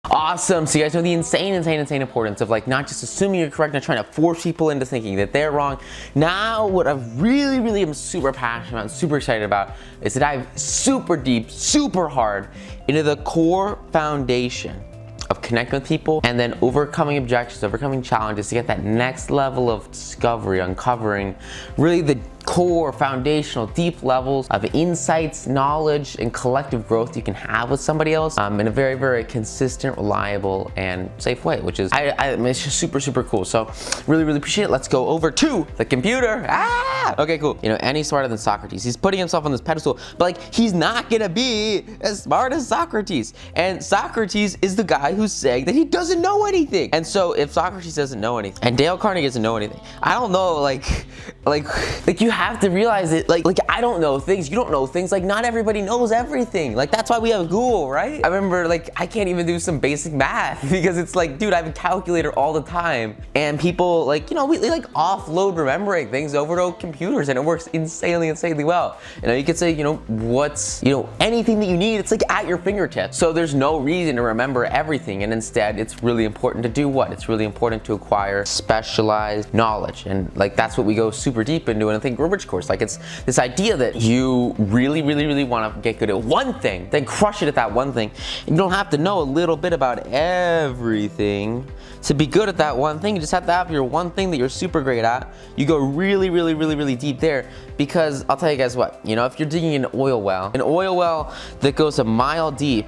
Awesome. So you guys know the insane importance of like not just assuming you're correct and trying to force people into thinking that they're wrong. Now what I really am super passionate about and super excited about is to dive super deep, super hard into the core foundation of connecting with people and then overcoming objections, overcoming challenges to get that next level of discovery, uncovering really the core, foundational, deep levels of insights, knowledge, and collective growth you can have with somebody else in a very consistent, reliable, and safe way, which is, it's just super cool. So really appreciate it. Let's go over to the computer. Okay, cool. You know, any smarter than Socrates. He's putting himself on this pedestal, but like, he's not gonna be as smart as Socrates. And Socrates is the guy who's saying that he doesn't know anything. And so if Socrates doesn't know anything, and Dale Carnegie doesn't know anything, I don't know, like you have to realize that like I don't know things, you don't know things, like not everybody knows everything. Like that's why we have Google, right? I remember like I can't even do some basic math because it's like, dude, I have a calculator all the time, and people like, you know, we like offload remembering things over to computers and it works insanely well. You know, you could say, you know, what's, you know, anything that you need, it's like at your fingertips. So there's no reason to remember everything, and instead it's really important to do what? It's really important to acquire specialized knowledge, and like that's what we go super deep into in a Think Grow Rich course. Like it's this idea that you really want to get good at one thing, then crush it at that one thing. You don't have to know a little bit about everything to be good at that one thing. You just have to have your one thing that you're super great at. You go really deep there, because I'll tell you guys what, you know, if you're digging an oil well that goes a mile deep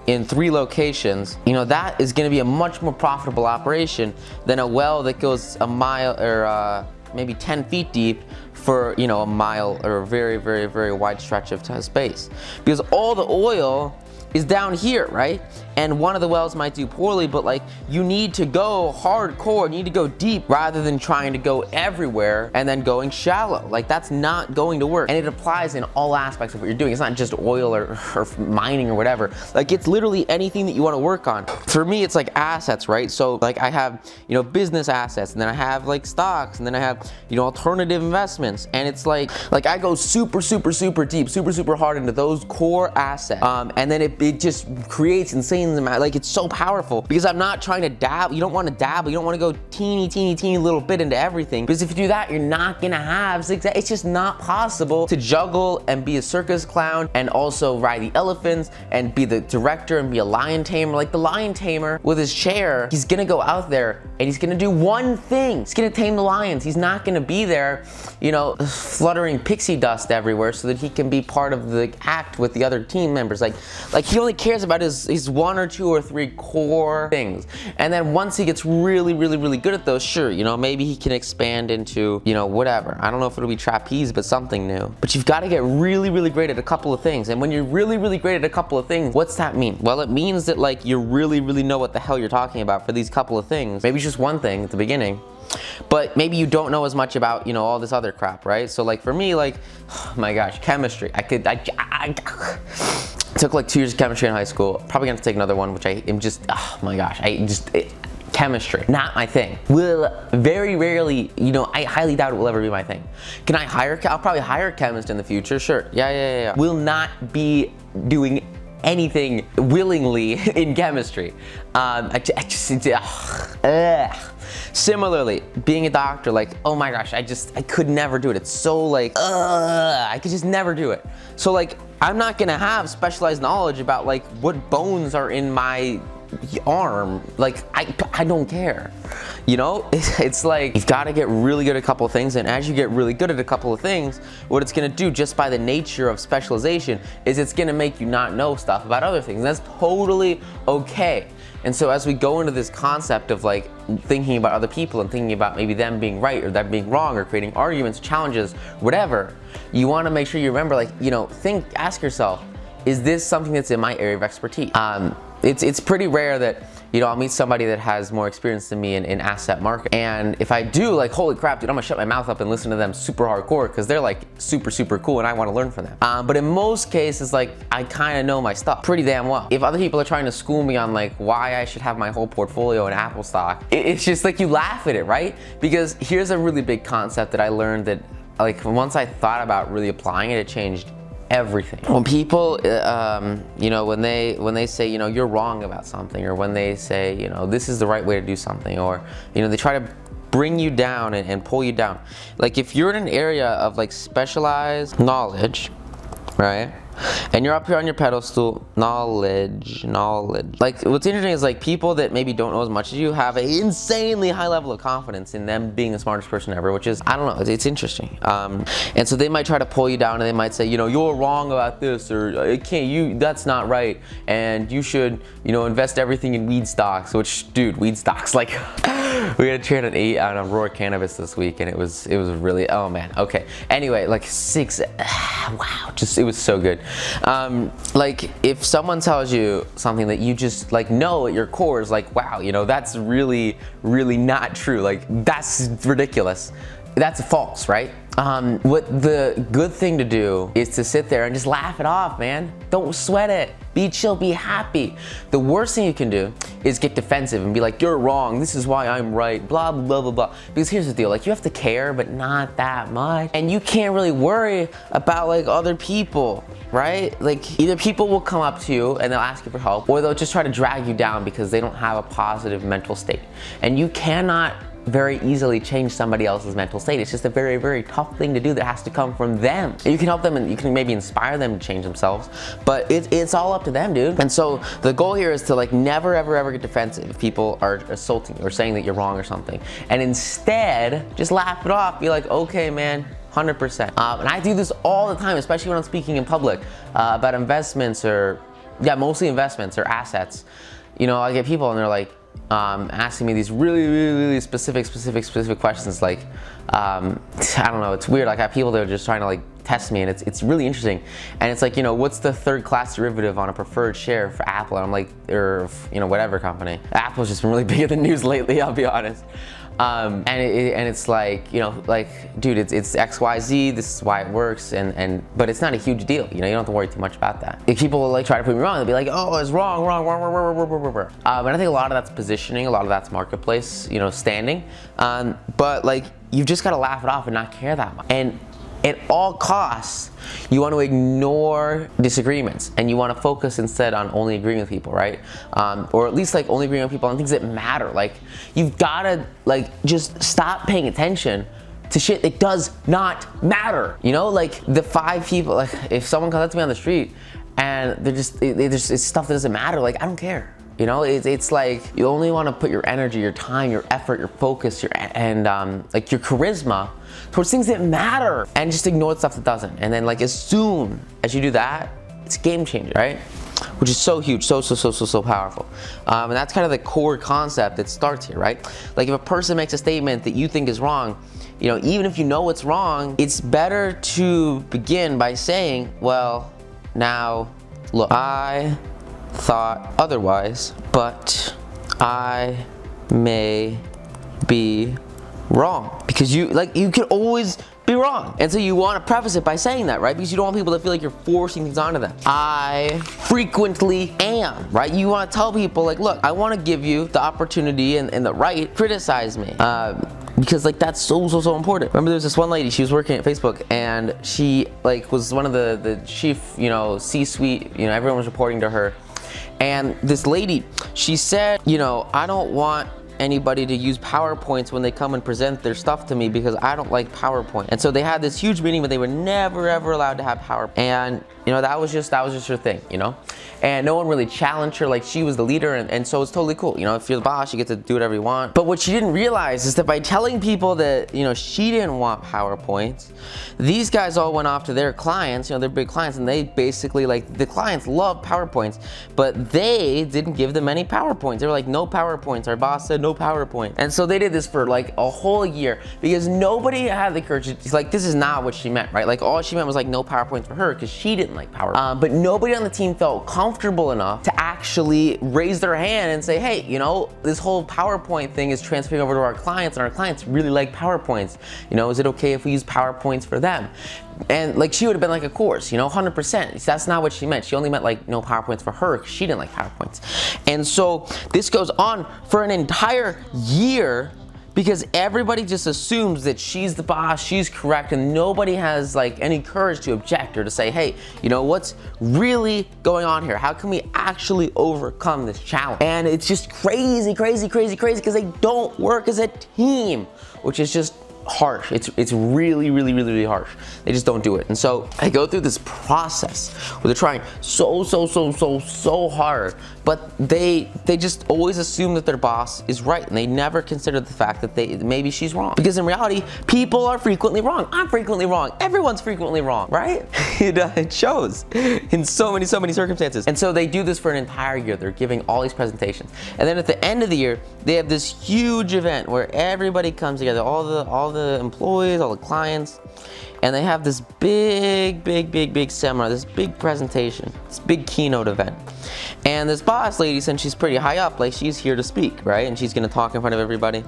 in 3 locations, you know, that is going to be a much more profitable operation than a well that goes a mile or maybe 10 feet deep for, you know, a mile or a very wide stretch of space, because all the oil is down here, right? And one of the wells might do poorly, but like you need to go hardcore, you need to go deep rather than trying to go everywhere and then going shallow. Like that's not going to work. And it applies in all aspects of what you're doing. It's not just oil or mining or whatever. Like it's literally anything that you want to work on. For me, it's like assets, right? So like I have, you know, business assets, and then I have like stocks, and then I have, you know, alternative investments. And it's like I go super deep, super hard into those core assets. And then it just creates insane amount, like it's so powerful, because I'm not trying to dabble. You don't want to dabble, you don't want to go teeny little bit into everything, because if you do that, you're not gonna have success. It's just not possible to juggle and be a circus clown and also ride the elephants and be the director and be a lion tamer. Like the lion tamer with his chair, he's gonna go out there and he's gonna do one thing. He's gonna tame the lions. He's not gonna be there, you know, fluttering pixie dust everywhere so that he can be part of the act with the other team members. Like he only cares about his 1 or 2 or 3 core things. And then once he gets really good at those, sure, you know, maybe he can expand into, you know, whatever. I don't know if it'll be trapeze, but something new. But you've got to get really great at a couple of things. And when you're really great at a couple of things, what's that mean? Well, it means that like you really know what the hell you're talking about for these couple of things. Maybe it's just one thing at the beginning, but maybe you don't know as much about, you know, all this other crap, right? So like for me, like, oh my gosh, chemistry. I took like 2 years of chemistry in high school. Probably gonna take another one, which I am just, oh my gosh, chemistry, not my thing. Will very rarely, you know, I highly doubt it will ever be my thing. Can I hire, I'll probably hire a chemist in the future, sure. Yeah. Will not be doing anything willingly in chemistry. Similarly, being a doctor, like, oh my gosh, I could never do it. It's so like, I could just never do it. So like, I'm not gonna have specialized knowledge about like what bones are in my arm. Like, I don't care. You know, it's like, you've got to get really good at a couple of things, and as you get really good at a couple of things, what it's gonna do just by the nature of specialization is it's gonna make you not know stuff about other things. And that's totally okay. And so as we go into this concept of like thinking about other people and thinking about maybe them being right or them being wrong or creating arguments, challenges, whatever, you want to make sure you remember, like, you know, ask yourself, is this something that's in my area of expertise? It's pretty rare that, you know, I'll meet somebody that has more experience than me in asset market. And if I do, like, holy crap, dude, I'm gonna shut my mouth up and listen to them super hardcore because they're like super cool and I wanna learn from them. But in most cases, like, I kinda know my stuff pretty damn well. If other people are trying to school me on like why I should have my whole portfolio in Apple stock, it's just like you laugh at it, right? Because here's a really big concept that I learned that, like, once I thought about really applying it, it changed everything. When people, you know, when they say, you know, you're wrong about something, or when they say, you know, this is the right way to do something, or, you know, they try to bring you down and pull you down. Like if you're in an area of like specialized knowledge, right? And you're up here on your pedestal, knowledge. Like what's interesting is like people that maybe don't know as much as you have an insanely high level of confidence in them being the smartest person ever, which is, I don't know, it's interesting. And so they might try to pull you down and they might say, you know, you're wrong about this, or it can't, that's not right, and you should, you know, invest everything in weed stocks, which, dude, weed stocks, like, we had a trade at 8 on Aurora Cannabis this week, and it was really, oh man, okay. Anyway, like 6, wow, just, it was so good. Like if someone tells you something that you just like know at your core is like, wow, you know, that's really not true, like that's ridiculous, that's false, right? What the good thing to do is to sit there and just laugh it off, man. Don't sweat it. Be chill, be happy. The worst thing you can do is get defensive and be like, you're wrong, this is why I'm right, blah, blah, blah, blah. Because here's the deal, like you have to care, but not that much. And you can't really worry about like other people, right? Like either people will come up to you and they'll ask you for help, or they'll just try to drag you down because they don't have a positive mental state. And you cannot very easily change somebody else's mental state. It's just a very tough thing to do that has to come from them. You can help them and you can maybe inspire them to change themselves, but it's all up to them, dude. And so the goal here is to like never ever get defensive if people are assaulting you or saying that you're wrong or something, and instead just laugh it off. Be like, okay, man, 100%. And I do this all the time, especially when I'm speaking in public about investments, or mostly investments or assets. You know, I get people and they're like, asking me these really specific questions, like I don't know, it's weird. Like I have people that are just trying to like test me, and it's really interesting. And it's like, you know, what's the third class derivative on a preferred share for Apple? And I'm like, or you know, whatever company. Apple's just been really big in the news lately, I'll be honest. And it's like, you know, like, dude, it's XYZ, this is why it works, but it's not a huge deal, you know, you don't have to worry too much about that. If people will like try to prove me wrong, they'll be like, oh, it's wrong. And I think a lot of that's positioning, a lot of that's marketplace, you know, standing. But like, you've just gotta laugh it off and not care that much. And at all costs, you want to ignore disagreements, and you want to focus instead on only agreeing with people, right? Or at least like only agreeing with people on things that matter. Like you've got to like just stop paying attention to shit that does not matter. You know, like the 5 people, like if someone comes up to me on the street and it's stuff that doesn't matter, like I don't care. You know, it's like you only want to put your energy, your time, your effort, your focus, and like your charisma towards things that matter, and just ignore the stuff that doesn't. And then like as soon as you do that, it's a game changer, right? Which is so huge, so powerful. And that's kind of the core concept that starts here, right? Like if a person makes a statement that you think is wrong, you know, even if you know it's wrong, it's better to begin by saying, well, now look, I thought otherwise, but I may be wrong. Because you can always be wrong. And so you want to preface it by saying that, right? Because you don't want people to feel like you're forcing things onto them. I frequently am, right? You want to tell people like, look, I want to give you the opportunity and the right to criticize me. Because like that's so important. Remember, there was this one lady, she was working at Facebook, and she like was one of the chief, you know, C-suite, you know, everyone was reporting to her. And this lady, she said, you know, I don't want anybody to use PowerPoints when they come and present their stuff to me because I don't like PowerPoint. And so they had this huge meeting, but they were never ever allowed to have PowerPoint. And you know, that was just her thing, you know? And no one really challenged her, like she was the leader, and so it's totally cool. You know, if you're the boss, you get to do whatever you want. But what she didn't realize is that by telling people that, you know, she didn't want PowerPoints, these guys all went off to their clients, you know, their big clients, and they basically, like, the clients love PowerPoints, but they didn't give them any PowerPoints. They were like, no PowerPoints. Our boss said no PowerPoint. And so they did this for like a whole year because nobody had the courage. It's like, this is not what she meant, right? Like all she meant was like no PowerPoints for her because she didn't like PowerPoint. But nobody on the team felt comfortable enough to actually raise their hand and say, hey, you know, this whole PowerPoint thing is transferring over to our clients, and our clients really like PowerPoints. You know, is it okay if we use PowerPoints for them? And like she would have been like, of course, you know, 100%. That's not what she meant. She only meant like no PowerPoints for her because she didn't like PowerPoints. And so this goes on for an entire year because everybody just assumes that she's the boss, she's correct, and nobody has like any courage to object or to say, hey, you know, what's really going on here? How can we actually overcome this challenge? And it's just crazy because they don't work as a team, which is just harsh. It's really harsh. They just don't do it. And so I go through this process where they're trying so hard, but they just always assume that their boss is right, and they never consider the fact that maybe she's wrong. Because in reality, people are frequently wrong. I'm frequently wrong. Everyone's frequently wrong, right? It shows in so many circumstances. And so they do this for an entire year. They're giving all these presentations, and then at the end of the year, they have this huge event where everybody comes together, all the employees, all the clients, and they have this big seminar, this big presentation, this big keynote event. And this boss lady, since she's pretty high up, like, she's here to speak, right? And she's gonna talk in front of everybody.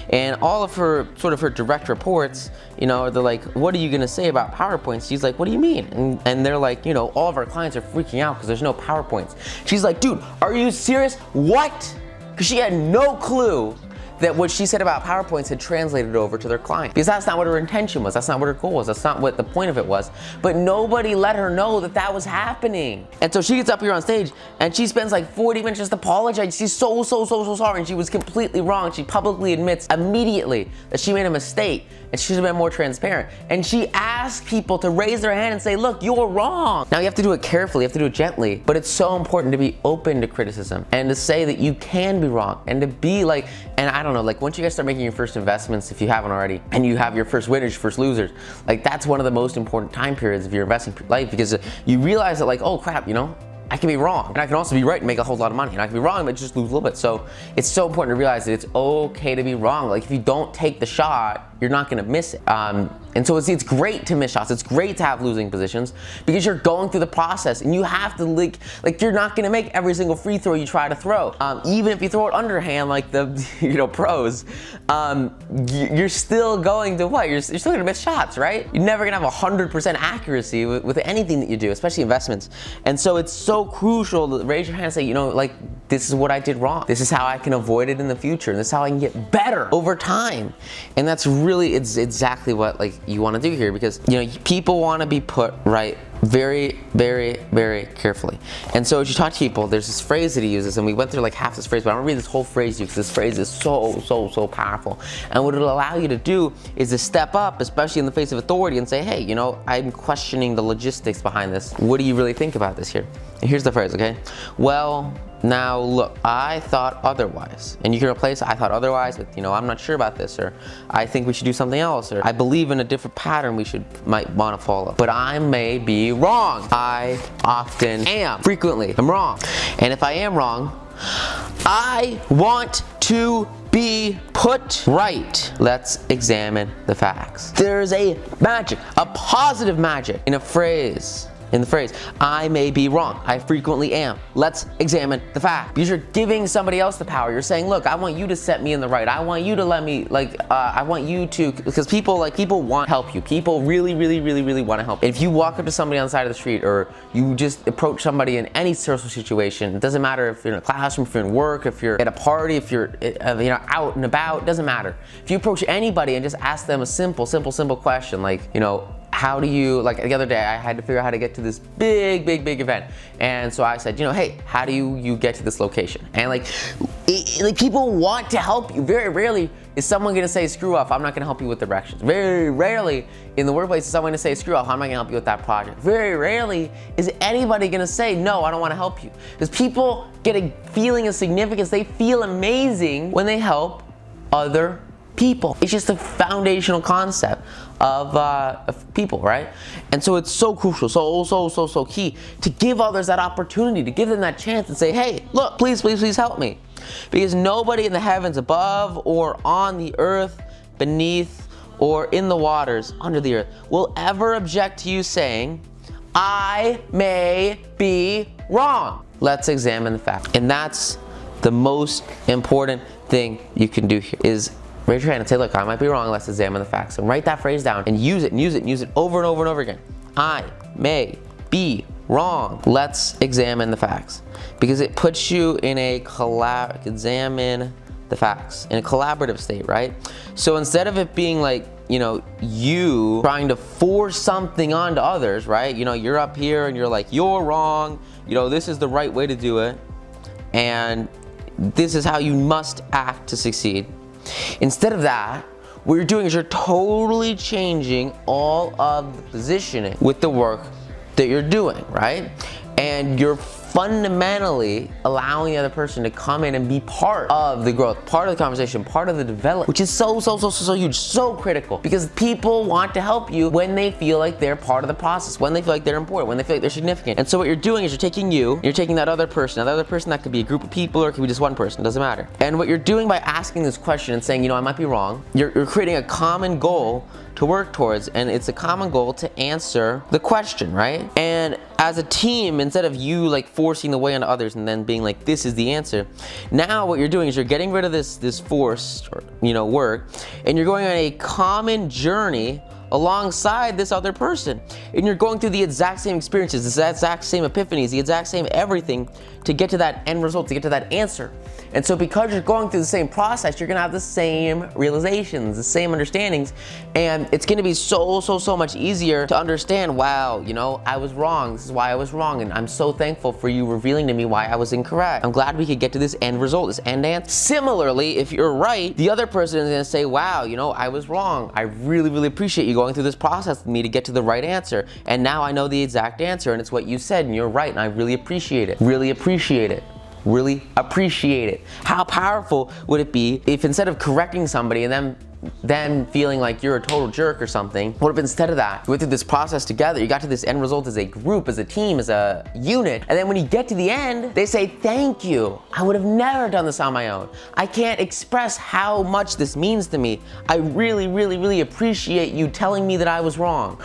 And all of her, sort of her direct reports, you know, they're like, what are you gonna say about PowerPoints? She's like, what do you mean? And they're like, you know, all of our clients are freaking out because there's no PowerPoints. She's like, dude, are you serious? What? Because she had no clue that what she said about PowerPoints had translated over to their client. Because that's not what her intention was, that's not what her goal was, that's not what the point of it was. But nobody let her know that that was happening. And so she gets up here on stage and she spends like 40 minutes just apologizing. She's so sorry, and she was completely wrong. She publicly admits immediately that she made a mistake and she should have been more transparent. And she asked people to raise their hand and say, look, you're wrong. Now you have to do it carefully, you have to do it gently, but it's so important to be open to criticism and to say that you can be wrong, and to be like, and I don't know, like, once you guys start making your first investments, if you haven't already, and you have your first winners, first losers, like, that's one of the most important time periods of your investing life, because you realize that, like, oh crap, you know, I can be wrong, and I can also be right and make a whole lot of money, and I can be wrong but just lose a little bit. So it's so important to realize that it's okay to be wrong. Like, if you don't take the shot, you're not gonna miss it. And so it's great to miss shots. It's great to have losing positions because you're going through the process, and you have to like you're not gonna make every single free throw you try to throw. Even if you throw it underhand like the pros, you're still going to what? You're still gonna miss shots, right? You're never gonna have 100% accuracy with anything that you do, especially investments. And so it's so crucial to raise your hand and say, you know, like, this is what I did wrong. This is how I can avoid it in the future. And this is how I can get better over time. And that's really, it's exactly what, like, you want to do here, because, you know, people want to be put right very carefully. And so as you talk to people, there's this phrase that he uses, and we went through like half this phrase, but I'm gonna read this whole phrase to you because this phrase is so powerful. And what it'll allow you to do is to step up, especially in the face of authority, and say, hey, you know, I'm questioning the logistics behind this. What do you really think about this here? And here's the phrase, okay? Well, now look, I thought otherwise. And you can replace I thought otherwise with, you know, I'm not sure about this, or I think we should do something else, or I believe in a different pattern we might want to follow. But I may be wrong. I often am. Frequently, I'm wrong. And if I am wrong, I want to be put right. Let's examine the facts. There's a magic, a positive magic in the phrase, I may be wrong. I frequently am. Let's examine the fact. Because you're giving somebody else the power. You're saying, look, I want you to set me in the right. I want you to let me, I want you to, because people want to help you. People really want to help. If you walk up to somebody on the side of the street, or you just approach somebody in any social situation, it doesn't matter if you're in a classroom, if you're in work, if you're at a party, if you're, out and about, it doesn't matter. If you approach anybody and just ask them a simple question, like, you know, how do you, like the other day, I had to figure out how to get to this big event. And so I said, you know, hey, how do you get to this location? And like people want to help you. Very rarely is someone gonna say, screw off, I'm not gonna help you with directions. Very rarely in the workplace is someone gonna say, screw off, I'm not gonna help you with that project. Very rarely is anybody gonna say, no, I don't wanna help you. Because people get a feeling of significance. They feel amazing when they help other people. It's just a foundational concept of people, right? And so it's so crucial, so key to give others that opportunity, to give them that chance and say, hey, look, please help me. Because nobody in the heavens above, or on the earth beneath, or in the waters under the earth will ever object to you saying, I may be wrong. Let's examine the fact. And that's the most important thing you can do here, is raise your hand and say, look, I might be wrong, let's examine the facts. And write that phrase down and use it over and over again. I may be wrong. Let's examine the facts. Because it puts you in a examine the facts in a collaborative state, right? So instead of it being like, you know, you trying to force something onto others, right? You know, you're up here and you're like, you're wrong, you know, this is the right way to do it, and this is how you must act to succeed. Instead of that, what you're doing is you're totally changing all of the positioning with the work that you're doing, right? And you're fundamentally allowing the other person to come in and be part of the growth, part of the conversation, part of the development, which is so huge, so critical, because people want to help you when they feel like they're part of the process, when they feel like they're important, when they feel like they're significant. And so what you're doing is you're taking that other person, that could be a group of people or it could be just one person, doesn't matter. And what you're doing by asking this question and saying, you know, I might be wrong, you're creating a common goal to work towards, and it's a common goal to answer the question, right? And as a team, instead of you like forcing the way onto others and then being like, this is the answer, now what you're doing is you're getting rid of this forced, or, you know, work, and you're going on a common journey alongside this other person, and you're going through the exact same experiences, the exact same epiphanies, the exact same everything to get to that end result, to get to that answer. And so because you're going through the same process, you're gonna have the same realizations, the same understandings, and it's gonna be so much easier to understand, wow, you know, I was wrong, this is why I was wrong, and I'm so thankful for you revealing to me why I was incorrect. I'm glad we could get to this end result, this end answer. Similarly, if you're right, the other person is gonna say, wow, you know, I was wrong. I really appreciate you going through this process with me to get to the right answer, and now I know the exact answer, and it's what you said, and you're right, and I really appreciate it. Really appreciate it. Really appreciate it. How powerful would it be if instead of correcting somebody and then feeling like you're a total jerk or something, what if instead of that, you went through this process together, you got to this end result as a group, as a team, as a unit, and then when you get to the end, they say, thank you. I would have never done this on my own. I can't express how much this means to me. I really appreciate you telling me that I was wrong.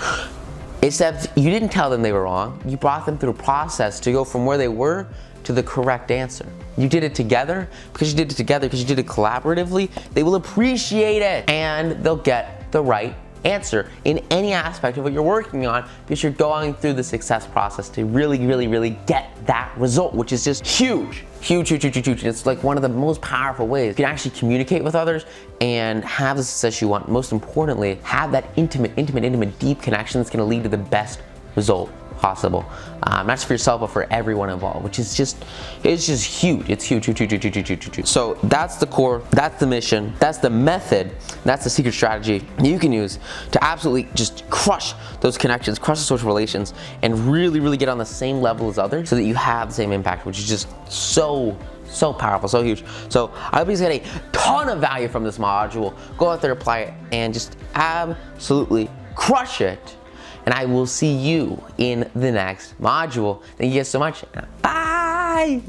Except you didn't tell them they were wrong. You brought them through a process to go from where they were to the correct answer. You did it together. Because you did it together, because you did it collaboratively, they will appreciate it and they'll get the right answer in any aspect of what you're working on, because you're going through the success process to really get that result, which is just huge. It's like one of the most powerful ways you can actually communicate with others and have the success you want. Most importantly, have that intimate, deep connection that's going to lead to the best result possible, not just for yourself, but for everyone involved, which is just, it's just huge. It's huge. So that's the core, that's the mission, that's the method, that's the secret strategy you can use to absolutely just crush those connections, crush the social relations, and really get on the same level as others so that you have the same impact, which is just so powerful, so huge. So I hope you get a ton of value from this module. Go out there, apply it, and just absolutely crush it. And I will see you in the next module. Thank you guys so much. Bye.